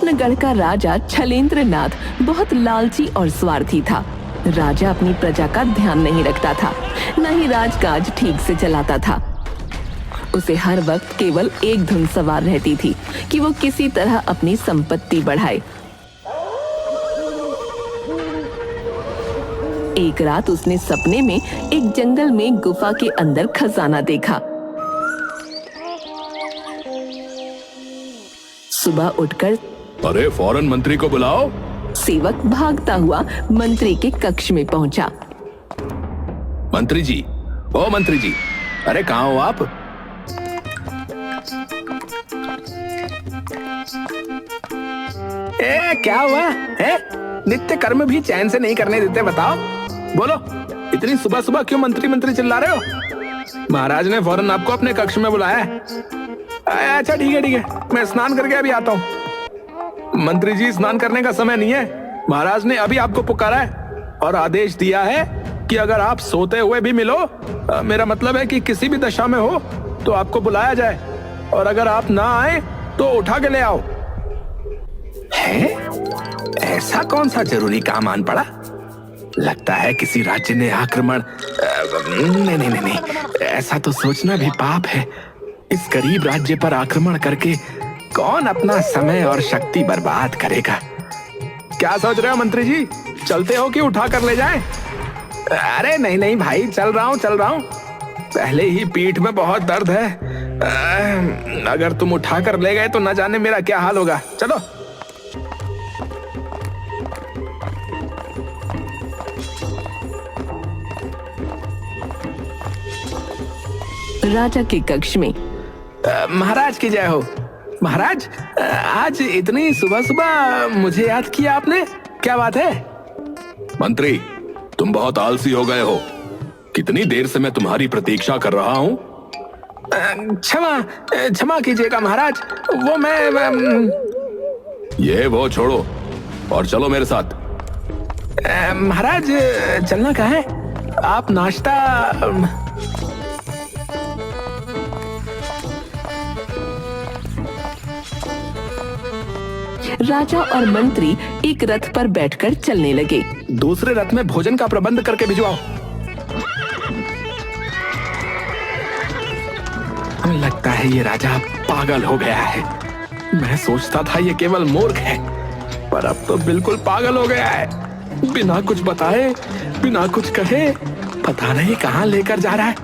स्वप्नगढ़ का राजा छलेंद्र नाथ बहुत लालची और स्वार्थी था। राजा अपनी प्रजा का ध्यान नहीं रखता था, न ही राजकाज ठीक से चलाता था। उसे हर वक्त केवल एक धुन सवार रहती थी कि वो किसी तरह अपनी संपत्ति बढ़ाए। एक रात उसने सपने में एक जंगल में गुफा के अंदर खजाना देखा। सुबह उठकर अरे फौरन मंत्री को बुलाओ। सेवक भागता हुआ मंत्री के कक्ष में पहुंचा। मंत्री जी, ओ मंत्री जी, अरे कहाँ हो आप? क्या हुआ है? नित्य कर्म भी चैन से नहीं करने देते। बताओ, बोलो, इतनी सुबह सुबह क्यों मंत्री मंत्री चिल्ला रहे हो? महाराज ने फौरन आपको अपने कक्ष में बुलाया है। अच्छा ठीक है, मैं स्नान करके अभी आता हूँ। मंत्री जी, स्नान करने का समय नहीं है। महाराज ने अभी आपको पुकारा है और आदेश दिया है कि अगर आप सोते हुए भी मिलो, मेरा मतलब है कि किसी भी दशा में हो, तो आपको बुलाया जाए, और अगर आप ना आए तो उठा के ले आओ। है? ऐसा कौन सा जरूरी काम आन पड़ा? लगता है किसी राज्य ने आक्रमण। नहीं, ऐसा तो सोचना भी पाप है। इस गरीब राज्य पर आक्रमण करके कौन अपना समय और शक्ति बर्बाद करेगा? क्या सोच रहे हो मंत्री जी? चलते हो कि उठा कर ले जाएं? अरे नहीं भाई, चल रहा हूँ। पहले ही पीठ में बहुत दर्द है। अगर तुम उठा कर ले गए तो न जाने मेरा क्या हाल होगा। चलो। राजा के कक्ष में महाराज की जय हो। महाराज, आज इतनी सुबह सुबह मुझे याद किया आपने, क्या बात है? मंत्री, तुम बहुत आलसी हो गए हो। कितनी देर से मैं तुम्हारी प्रतीक्षा कर रहा हूँ। क्षमा कीजिएगा महाराज, वो मैं ये वो छोड़ो और चलो मेरे साथ। महाराज, चलना कहाँ है? आप नाश्ता। राजा और मंत्री एक रथ पर बैठकर चलने लगे। दूसरे रथ में भोजन का प्रबंध करके भिजवाओ। लगता है ये राजा पागल हो गया है। मैं सोचता था ये केवल मूर्ख है, पर अब तो बिल्कुल पागल हो गया है। बिना कुछ बताए, बिना कुछ कहे, पता नहीं कहां लेकर जा रहा है।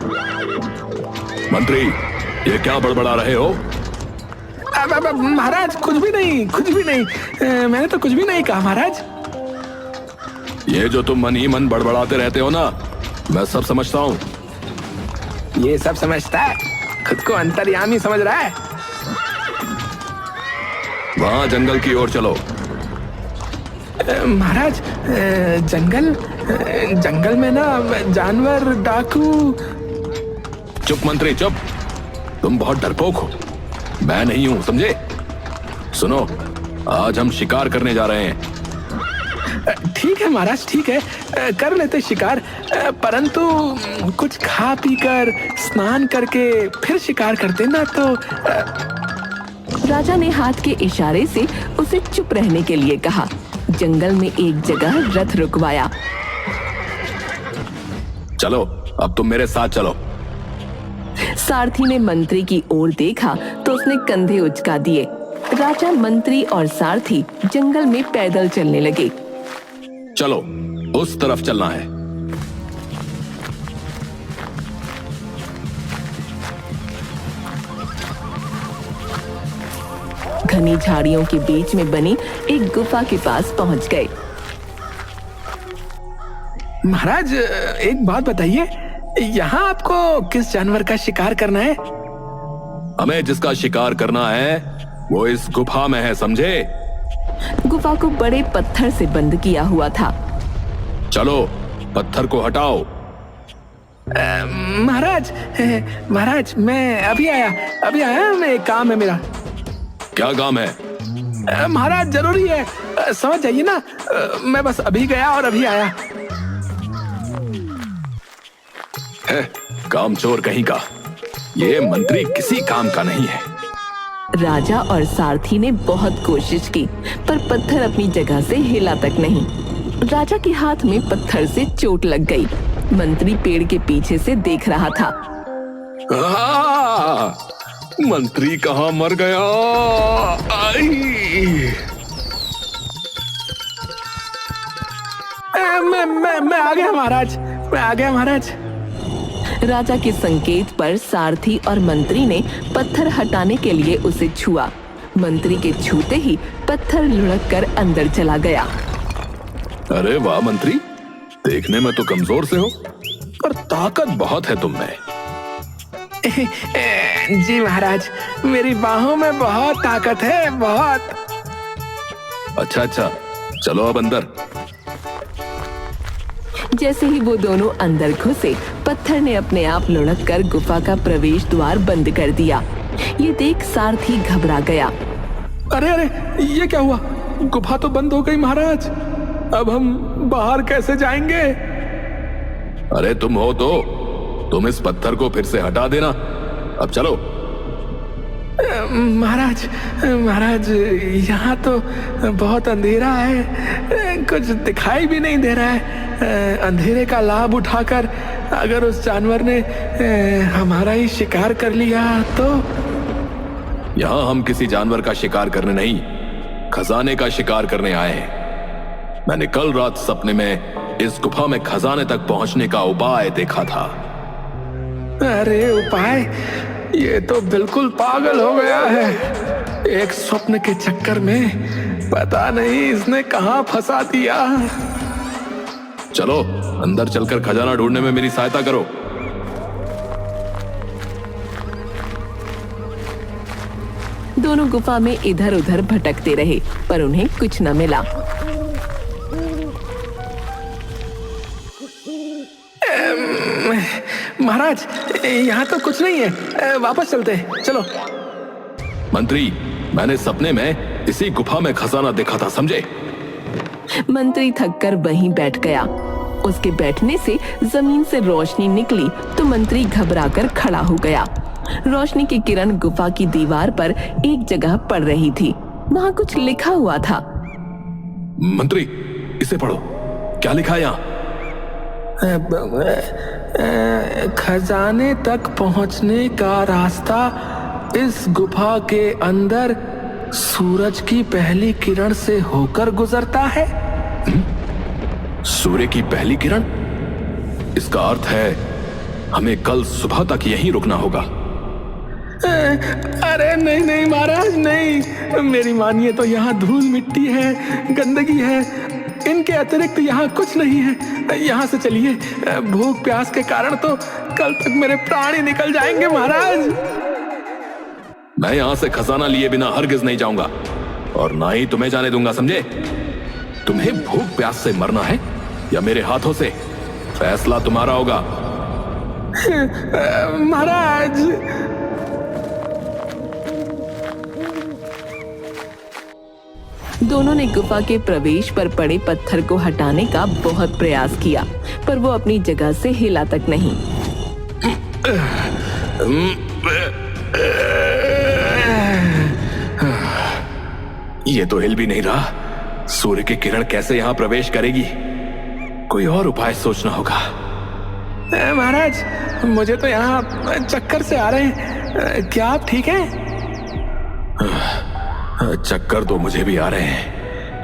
मंत्री, ये क्या बड़बड़ा रहे हो? महाराज, कुछ भी नहीं। मैंने तो कुछ भी नहीं कहा महाराज। ये जो तुम मन ही मन बड़बड़ाते रहते हो ना, मैं सब समझता हूँ। ये सब समझता है? खुद को अंतर्यामी समझ रहा है। वहाँ जंगल की ओर चलो। महाराज, जंगल में ना जानवर, डाकू। चुप मंत्री, चुप। तुम बहुत डरपोक हो। मैं नहीं हूं, समझे? सुनो, आज हम शिकार करने जा रहे हैं। ठीक है महाराज, ठीक है, कर लेते शिकार, परंतु कुछ खा पी कर स्नान करके फिर शिकार करते ना तो। राजा ने हाथ के इशारे से उसे चुप रहने के लिए कहा। जंगल में एक जगह रथ रुकवाया। चलो, अब तुम मेरे साथ चलो। सारथी ने मंत्री की ओर देखा तो उसने कंधे उचका दिए। राजा, मंत्री और सारथी जंगल में पैदल चलने लगे। चलो, उस तरफ चलना है। घनी झाड़ियों के बीच में बनी एक गुफा के पास पहुंच गए। महाराज, एक बात बताइए, यहाँ आपको किस जानवर का शिकार करना है? हमें जिसका शिकार करना है वो इस गुफा में है, समझे? गुफा को बड़े पत्थर से बंद किया हुआ था। चलो, पत्थर को हटाओ। महाराज, मैं अभी आया, मैं एक काम है मेरा। क्या काम है? महाराज, जरूरी है, समझ जाइए ना। मैं बस अभी गया और अभी आया। कामचोर कहीं का। ये मंत्री किसी काम का नहीं है। राजा और सारथी ने बहुत कोशिश की, पर पत्थर अपनी जगह से हिला तक नहीं। राजा के हाथ में पत्थर से चोट लग गई। मंत्री पेड़ के पीछे से देख रहा था। मंत्री कहाँ मर गया? मैं आ गया महाराज, मैं आ गया महाराज। राजा के संकेत पर सारथी और मंत्री ने पत्थर हटाने के लिए उसे छुआ। मंत्री के छूते ही पत्थर लुढ़क कर अंदर चला गया। अरे वाह मंत्री, देखने में तो कमजोर से हो, पर ताकत बहुत है तुम में। जी महाराज, मेरी बाहों में बहुत ताकत है, बहुत। अच्छा, चलो अब अंदर। जैसे ही वो दोनों अंदर घुसे, पत्थर ने अपने आप लुढ़क कर गुफा का प्रवेश द्वार बंद कर दिया। ये देख सारथी घबरा गया। अरे, ये क्या हुआ? गुफा तो बंद हो गई महाराज, अब हम बाहर कैसे जाएंगे? अरे तुम हो तो तुम इस पत्थर को फिर से हटा देना। अब चलो। महाराज, यहाँ तो बहुत अंधेरा है, कुछ दिखाई भी नहीं दे रहा है। अंधेरे का लाभ उठाकर अगर उस जानवर ने हमारा ही शिकार कर लिया तो? यहाँ हम किसी जानवर का शिकार करने नहीं, खजाने का शिकार करने आए हैं। मैंने कल रात सपने में इस गुफा में खजाने तक पहुंचने का उपाय देखा था। अरे उपाय? ये तो बिल्कुल पागल हो गया है। एक स्वप्न के चक्कर में पता नहीं इसने कहां फंसा दिया। चलो अंदर चलकर खजाना ढूंढने में मेरी सहायता करो। दोनों गुफा में इधर उधर भटकते रहे, पर उन्हें कुछ न मिला। महाराज, यहाँ तो कुछ नहीं है, वापस चलते हैं, चलो। मंत्री, मैंने सपने में इसी गुफा में खजाना देखा था, समझे? मंत्री थककर वहीं बैठ गया। उसके बैठने से जमीन से रोशनी निकली तो मंत्री घबराकर खड़ा हो गया। रोशनी की किरण गुफा की दीवार पर एक जगह पड़ रही थी। वहां कुछ लिखा हुआ था। मंत्री, इसे पढ़ो, क्या लिखा है यहाँ? खजाने तक पहुंचने का रास्ता इस गुफा के अंदर सूरज की पहली किरण से होकर गुजरता है। सूर्य की पहली किरण? इसका अर्थ है हमें कल सुबह तक यहीं रुकना होगा। अरे नहीं महाराज, नहीं, मेरी मानिए तो यहाँ धूल मिट्टी है, गंदगी है, इनके अतिरिक्त यहाँ कुछ नहीं है। यहाँ से चलिए, भूख प्यास के कारण तो कल तक मेरे प्राण ही निकल जाएंगे महाराज। मैं यहाँ से खजाना लिए बिना हरगिज नहीं जाऊंगा, और ना ही तुम्हें जाने दूंगा, समझे? तुम्हें भूख प्यास से मरना है या मेरे हाथों से? फैसला तुम्हारा होगा। महाराज, दोनों ने गुफा के प्रवेश पर पड़े पत्थर को हटाने का बहुत प्रयास किया, पर वो अपनी जगह से हिला तक नहीं। ये तो हिल भी नहीं रहा। सूर्य की किरण कैसे यहाँ प्रवेश करेगी? कोई और उपाय सोचना होगा। महाराज, मुझे तो यहाँ चक्कर से आ रहे हैं, क्या आप ठीक हैं? चक्कर तो मुझे भी आ रहे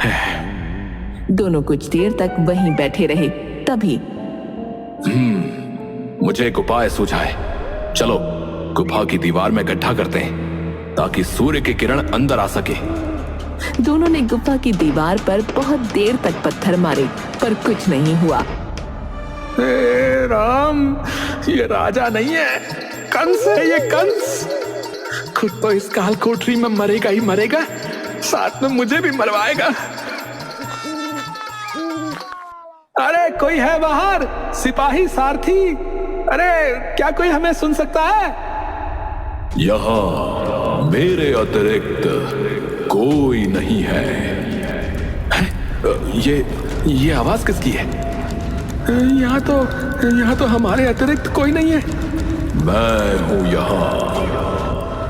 हैं। दोनों कुछ देर तक वहीं बैठे रहे। तभी मुझे एक उपाय सूझा है। चलो गुफा की दीवार में गड्ढा करते हैं ताकि सूर्य की किरण अंदर आ सके। दोनों ने गुफा की दीवार पर बहुत देर तक पत्थर मारे, पर कुछ नहीं हुआ। हे राम, ये राजा नहीं है, कंस है ये, कंस। खुद तो इस काल कोठरी में मरेगा ही मरेगा, साथ में मुझे भी मरवाएगा। अरे कोई है बाहर? सिपाही, सारथी, अरे क्या कोई हमें सुन सकता है? यहाँ मेरे अतिरिक्त कोई नहीं है। ये आवाज किसकी है? यहाँ तो हमारे अतिरिक्त कोई नहीं है। मैं हूँ यहाँ,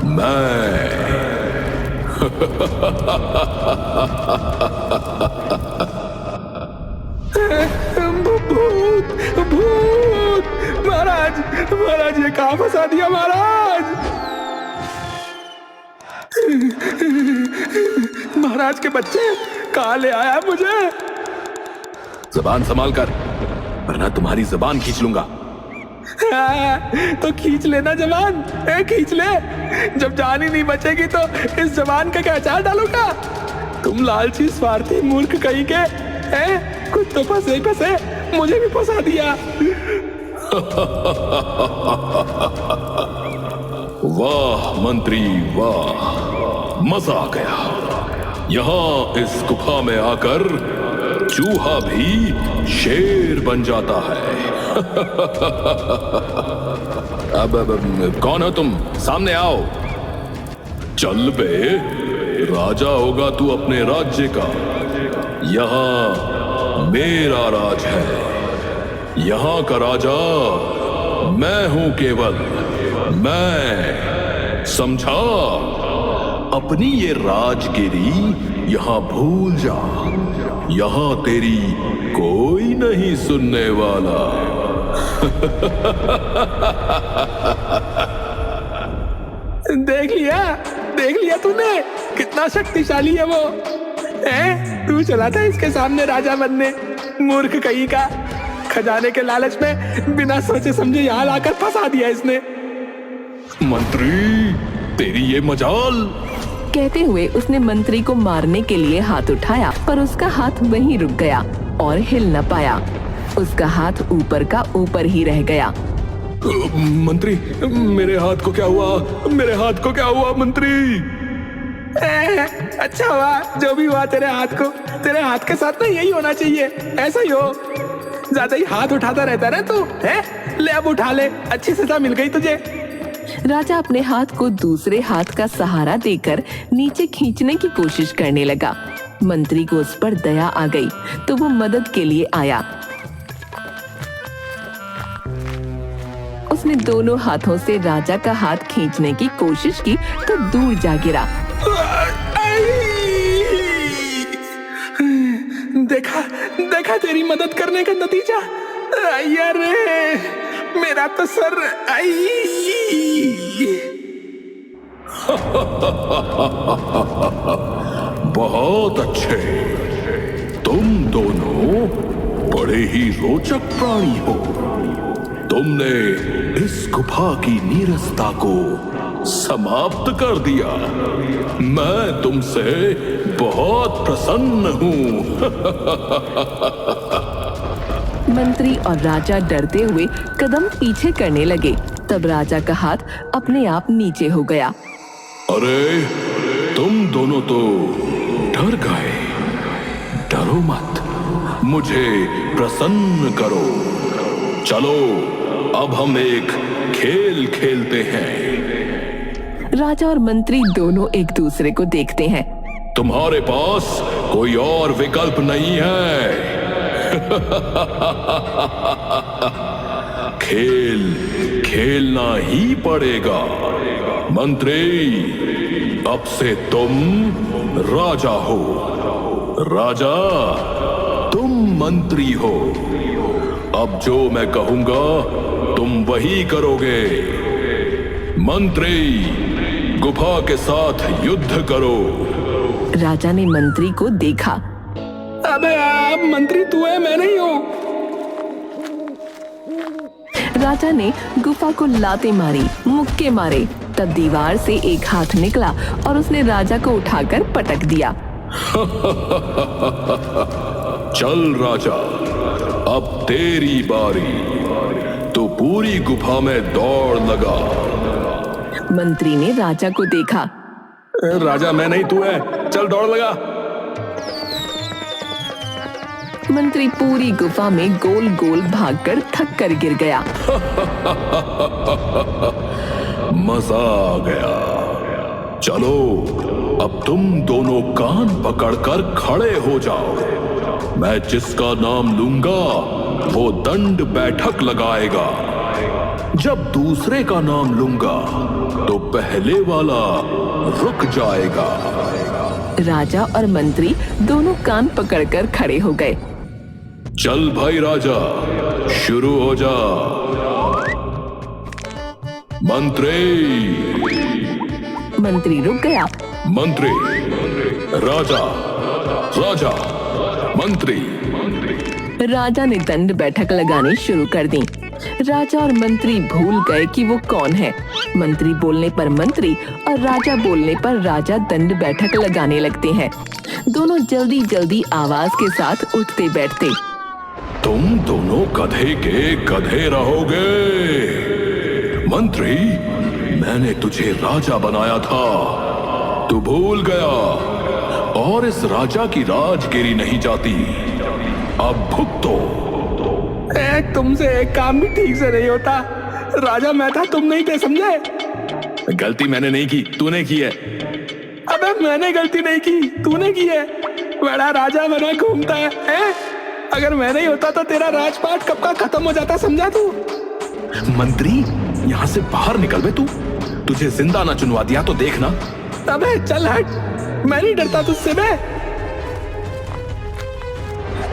मैं। भूत भूत, महाराज महाराज ये कहाँ फंसा दिया महाराज। महाराज के बच्चे कहाँ ले आया मुझे। जबान संभाल कर, वरना तुम्हारी जबान खींच लूंगा। तो खींच लेना जबान, खींच ले। जब जान ही नहीं बचेगी तो इस जबान का क्या अचार डालूंगा। तुम लालची स्वार्थी मूर्ख कहीं के हैं। कुछ तो फंसे मुझे भी फंसा दिया। वाह मंत्री वाह, मजा आ गया। यहाँ इस गुफा में आकर चूहा भी शेर बन जाता है। अब कौन हो तुम, सामने आओ। चल बे, राजा होगा तू अपने राज्य का। यहाँ मेरा राज है, यहाँ का राजा मैं हूं केवल मैं, समझा। अपनी ये राजगिरी यहाँ भूल जा, यहाँ तेरी कोई नहीं सुनने वाला। देख लिया तूने, कितना शक्तिशाली है वो। तू चला था इसके सामने राजा बनने, मूर्ख कहीं का। खजाने के लालच में बिना सोचे समझे यहाँ लाकर फंसा दिया इसने। मंत्री तेरी ये मजाल। कहते हुए उसने मंत्री को मारने के लिए हाथ उठाया, पर उसका हाथ वहीं रुक गया और हिल न पाया। उसका हाथ ऊपर का ऊपर ही रह गया। मंत्री मेरे हाथ को क्या हुआ, मेरे हाथ को क्या हुआ मंत्री। अच्छा हुआ जो भी हुआ तेरे हाथ के साथ ना यही होना चाहिए, ऐसा ही हो। ज्यादा ही हाथ उठाता रहता ना तू, है? ले अब उठा ले, अच्छी सजा मिल गई तुझे। राजा अपने हाथ को दूसरे हाथ का सहारा देकर नीचे खींचने की कोशिश करने लगा। मंत्री को उस पर दया आ गई तो वो मदद के लिए आया। उसने दोनों हाथों से राजा का हाथ खींचने की कोशिश की तो दूर जा गिरा। देखा तेरी मदद करने का नतीजा। अरे मेरा तो सर। बहुत अच्छे, तुम दोनों बड़े ही रोचक प्राणी हो। तुमने इस गुफा की नीरसता को समाप्त कर दिया। मैं तुमसे बहुत प्रसन्न हूँ। मंत्री और राजा डरते हुए कदम पीछे करने लगे। तब राजा का हाथ अपने आप नीचे हो गया। अरे तुम दोनों तो डर गए। डरो मत, मुझे प्रसन्न करो। चलो अब हम एक खेल खेलते हैं। राजा और मंत्री दोनों एक दूसरे को देखते हैं। तुम्हारे पास कोई और विकल्प नहीं है। खेल खेलना ही पड़ेगा। मंत्री अब से तुम राजा हो, राजा तुम मंत्री हो। अब जो मैं कहूंगा तुम वही करोगे। मंत्री गुफा के साथ युद्ध करो। राजा ने मंत्री को देखा। अबे अब मंत्री तू है, मैं नहीं हूँ। राजा ने गुफा को लाते मारी, मुक्के मारे। तब दीवार से एक हाथ निकला और उसने राजा को उठाकर पटक दिया। चल राजा, अब तेरी बारी। तो पूरी गुफा में दौड़ लगा। मंत्री ने राजा को देखा। राजा मैं नहीं तू है, चल दौड़ लगा। मंत्री पूरी गुफा में गोल गोल भागकर थक कर गिर गया। मजा आ गया। चलो अब तुम दोनों कान पकड़कर खड़े हो जाओ। मैं जिसका नाम लूंगा वो दंड बैठक लगाएगा। जब दूसरे का नाम लूंगा तो पहले वाला रुक जाएगा। राजा और मंत्री दोनों कान पकड़कर खड़े हो गए। चल भाई राजा, शुरू हो जा। मंत्री रुक गया। मंत्री, राजा, राजा, मंत्री। राजा ने दंड बैठक लगानी शुरू कर दी। राजा और मंत्री भूल गए कि वो कौन है। मंत्री बोलने पर मंत्री और राजा बोलने पर राजा दंड बैठक लगाने लगते हैं। दोनों जल्दी जल्दी आवाज के साथ उठते बैठते। तुम दोनों गधे के गधे रहोगे। मंत्री, मैंने तुझे राजा बनाया था, तू भूल गया, और इस राजा की राजगिरी नहीं जाती। अब भुगतो। तुमसे एक काम भी ठीक से नहीं होता। राजा मैं था, तुम नहीं थे, समझे? गलती मैंने नहीं की, तूने की है। अबे मैंने गलती नहीं की, तूने की है। बड़ा राजा बना घूमता है? अगर मैं नहीं होता तो तेरा राजपाट कब का खत्म हो जाता, समझा तू? मंत्री, यहाँ से बाहर निकल बे तू। तुझे जिंदा ना चुनवा दिया तो देखना। अबे चल हट, मैं नहीं डरता तुझसे बे।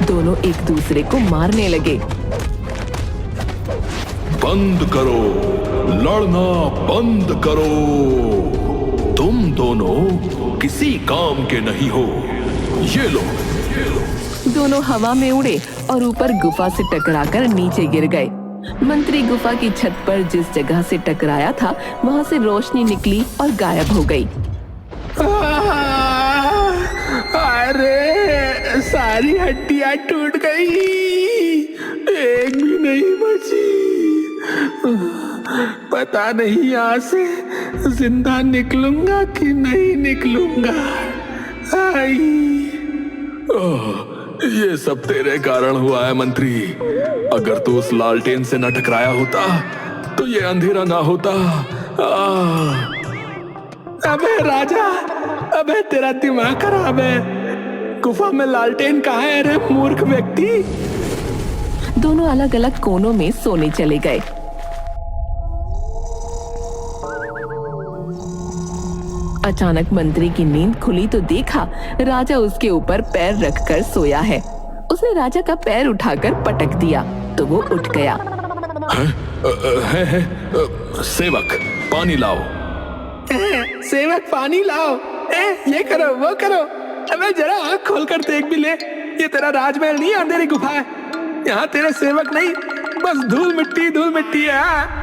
दोनों एक दूसरे को मारने लगे। बंद करो, लड़ना बंद करो। तुम दोनों किसी काम के नहीं हो। ये लो। दोनों हवा में उड़े और ऊपर गुफा से टकराकर नीचे गिर गए। मंत्री गुफा की छत पर जिस जगह से टकराया था वहां से रोशनी निकली और गायब हो गई। अरे सारी हड्डियां टूट गई, एक भी नहीं बची। पता नहीं यहाँ से जिंदा निकलूंगा कि नहीं निकलूंगा। ये सब तेरे कारण हुआ है मंत्री। अगर तू उस लालटेन से न टकराया होता तो ये अंधेरा ना होता। अबे राजा, अबे तेरा दिमाग खराब है। गुफा में लालटेन कहाँ है रे मूर्ख व्यक्ति? दोनों अलग अलग कोनों में सोने चले गए। अचानक मंत्री की नींद खुली तो देखा राजा उसके ऊपर पैर रखकर सोया है। उसने राजा का पैर उठाकर पटक दिया तो वो उठ गया। सेवक पानी लाओ। सेवक पानी लाओ। ये करो वो करो। अबे जरा आँख खोलकर देख भी ले, ये तेरा राजमहल नहीं, अंधेरी गुफा है। यहाँ तेरे सेवक नहीं, बस धूल मिट्टी है।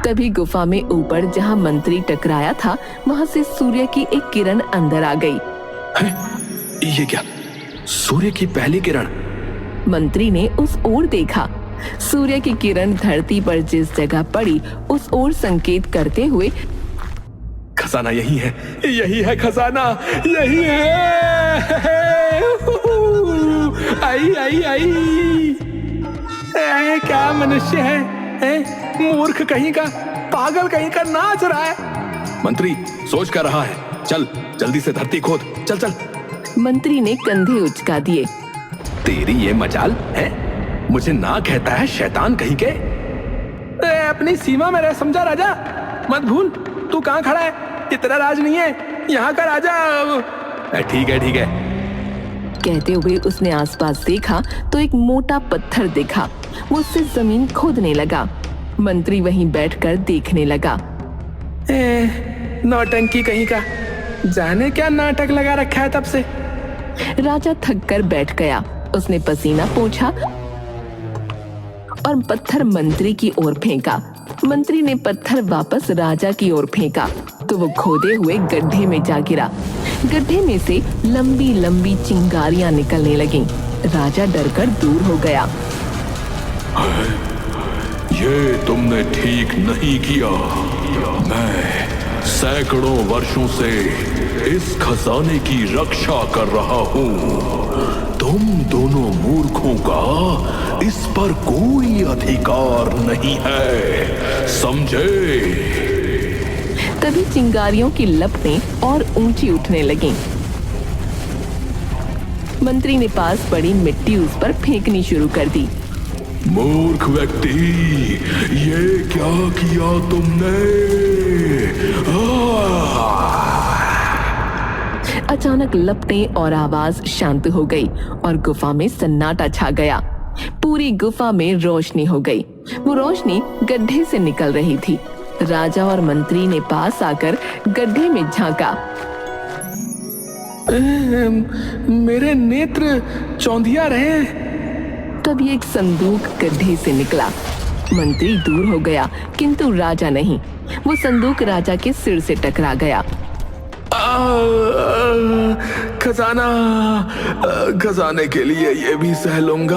तभी गुफा में ऊपर जहाँ मंत्री टकराया था वहाँ से सूर्य की एक किरण अंदर आ गई। ये क्या? सूर्य की पहली किरण? मंत्री ने उस ओर देखा। सूर्य की किरण धरती पर जिस जगह पड़ी उस ओर संकेत करते हुए, खजाना यही है, यही है खजाना, यही है। आई। क्या मनुष्य है? मूर्ख कहीं का, पागल कहीं का, नाच रहा है। मंत्री सोच कर रहा है। चल जल्दी से धरती खोद, चल। मंत्री ने कंधे उचका दिए। तेरी ये मजाल है? मुझे ना कहता है शैतान कहीं के। अपनी सीमा में रह, समझा राजा? मत भूल तू कहाँ खड़ा है। ये तेरा राज नहीं है, यहाँ का राजा। ठीक है। कहते हुए उसने आसपास देखा तो एक मोटा पत्थर दिखा। वो उससे जमीन खोदने लगा। मंत्री वहीं बैठकर देखने लगा। नौटंकी कहीं का, जाने क्या नाटक लगा रखा है तब से। राजा थक कर बैठ गया। उसने पसीना पोंछा और पत्थर मंत्री की ओर फेंका। मंत्री ने पत्थर वापस राजा की ओर फेंका तो वो खोदे हुए गड्ढे में जा गिरा। गड्ढे में से लंबी लंबी चिंगारियां निकलने लगीं। राजा डरकर दूर हो गया। ये तुमने ठीक नहीं किया। मैं सैकड़ों वर्षों से इस खजाने की रक्षा कर रहा हूँ। तुम दोनों मूर्खों का इस पर कोई अधिकार नहीं है, समझे? तभी चिंगारियों की लपटें और ऊंची उठने लगीं। मंत्री ने पास पड़ी मिट्टी उस पर फेंकनी शुरू कर दी। मूर्ख व्यक्ति, ये क्या किया तुमने? अचानक लपटें और आवाज शांत हो गई और गुफा में सन्नाटा छा गया। पूरी गुफा में रोशनी हो गई। वो रोशनी गड्ढे से निकल रही थी। राजा और मंत्री ने पास आकर गड्ढे में झांका। मेरे नेत्र चौंधिया रहे। तभी एक संदूक गड्ढे से निकला। मंत्री दूर हो गया किंतु राजा नहीं। वो संदूक राजा के सिर से टकरा गया। खजाना, खजाने के लिए ये भी सह लूंगा।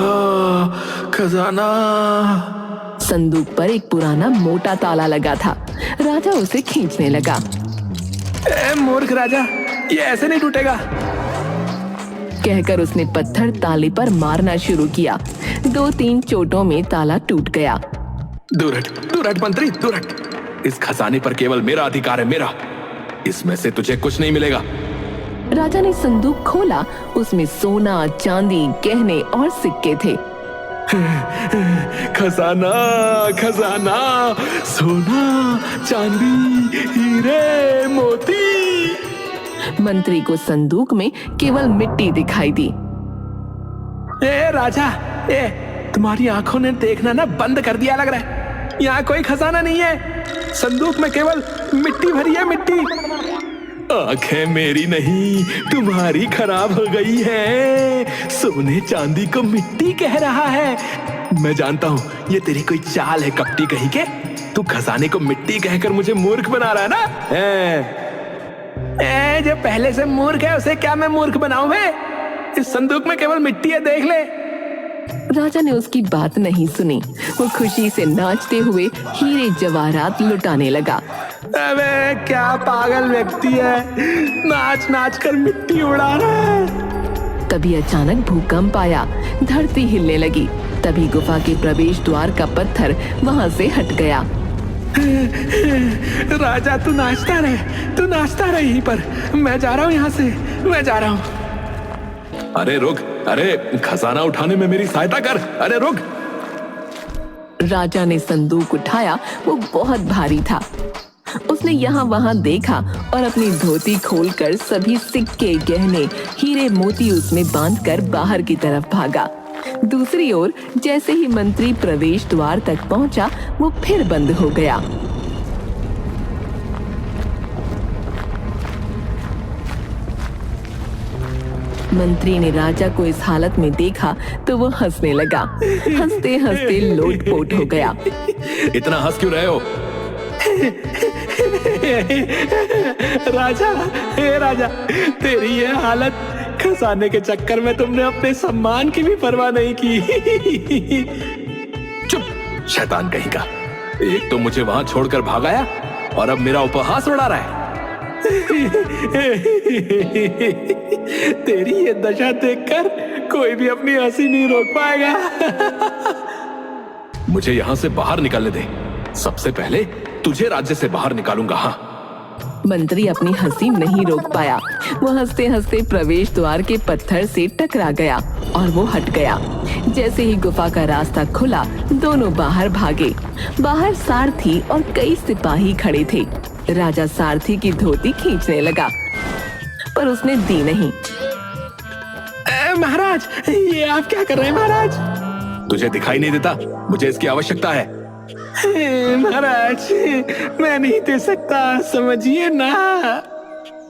खजाना। संदूक पर एक पुराना मोटा ताला लगा था। राजा उसे खींचने लगा। मूर्ख राजा, ये ऐसे नहीं टूटेगा। कहकर उसने पत्थर ताले पर मारना शुरू किया। 2-3 चोटों में ताला टूट गया। दूर हट मंत्री, दूर हट। इस खजाने पर केवल मेरा अधिकार है, मेरा। इसमें से तुझे कुछ नहीं मिलेगा। राजा ने संदूक खोला। उसमें सोना, चांदी, गहने और सिक्के थे। खजाना, खजाना, सोना, चांदी, हीरे, मोती। मंत्री को संदूक में केवल मिट्टी दिखाई दी। राजा, तुम्हारी आंखों ने देखना ना बंद कर दिया लग रहा है। यहाँ कोई खजाना नहीं है। संदूक में केवल मिट्टी भरी है, मिट्टी। आंखें मेरी नहीं, तुम्हारी खराब हो गई है। सोने चांदी को मिट्टी कह रहा है। मैं जानता हूँ ये तेरी कोई चाल है कपटी कहीं के। तू खजाने को मिट्टी कहकर मुझे मूर्ख बना रहा है ना। जो पहले से मूर्ख है उसे क्या मैं मूर्ख बनाऊं? इस संदूक में केवल मिट्टी है, देख ले। राजा ने उसकी बात नहीं सुनी। वो खुशी से नाचते हुए हीरे जवाहरात लुटाने लगा। अबे क्या पागल व्यक्ति है, नाच नाच कर मिट्टी उड़ा रहा है। तभी अचानक भूकंप आया। धरती हिलने लगी। तभी गुफा के प्रवेश द्वार का पत्थर वहां से हट गया। राजा तू नाचता रहे यहीं पर। मैं जा रहा हूँ यहाँ से, मैं जा रहा हूँ। अरे रुक, अरे खजाना उठाने में मेरी सहायता कर। अरे रुक। राजा ने संदूक उठाया। वो बहुत भारी था। उसने यहाँ वहां देखा और अपनी धोती खोलकर सभी सिक्के, गहने, हीरे, मोती उसमें बांधकर बाहर की तरफ भागा। दूसरी ओर जैसे ही मंत्री प्रवेश द्वार तक पहुंचा, वो फिर बंद हो गया। मंत्री ने राजा को इस हालत में देखा तो वो हंसने लगा। हंसते हंसते लोटपोट हो गया। इतना हंस क्यों रहे हो? राजा, तेरी ये हालत, खजाने के चक्कर में तुमने अपने सम्मान की भी परवाह नहीं की। चुप, शैतान कहीं का। एक तो मुझे वहां छोड़कर भागाया और अब मेरा उपहास उड़ा रहा है। तेरी ये दशा देखकर कोई भी अपनी हंसी नहीं रोक पाएगा। मुझे यहाँ से बाहर निकालने दे। सबसे पहले तुझे राज्य से बाहर निकालूंगा। हाँ। मंत्री अपनी हंसी नहीं रोक पाया। वो हंसते हंसते प्रवेश द्वार के पत्थर से टकरा गया और वो हट गया। जैसे ही गुफा का रास्ता खुला, दोनों बाहर भागे। बाहर सारथी और कई सिपाही खड़े थे। राजा सारथी की धोती खींचने लगा, पर उसने दी नहीं। महाराज, ये आप क्या कर रहे हैं महाराज? तुझे दिखाई नहीं देता? मुझे इसकी आवश्यकता है। महाराज, मैं नहीं दे सकता, समझिए ना।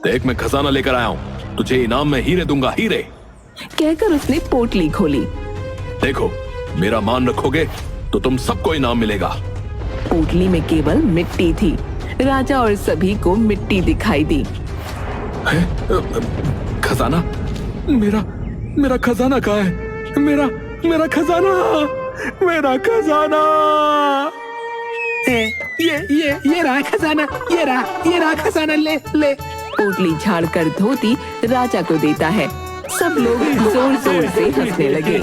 देख, मैं खजाना लेकर आया हूँ। तुझे इनाम में हीरे दूंगा, हीरे। कहकर उसने पोटली खोली। देखो, मेरा मान रखोगे तो तुम सबको इनाम मिलेगा। पोटली में केवल मिट्टी थी। राजा और सभी को मिट्टी दिखाई दी। खजाना? मेरा खजाना कहाँ है? मेरा खजाना, मेरा खजाना। ये रहा खजाना, ये रहा खजाना, ले। पोटली झाड़कर धोती राजा को देता है। सब लोग जोर जोर से हंसने लगे।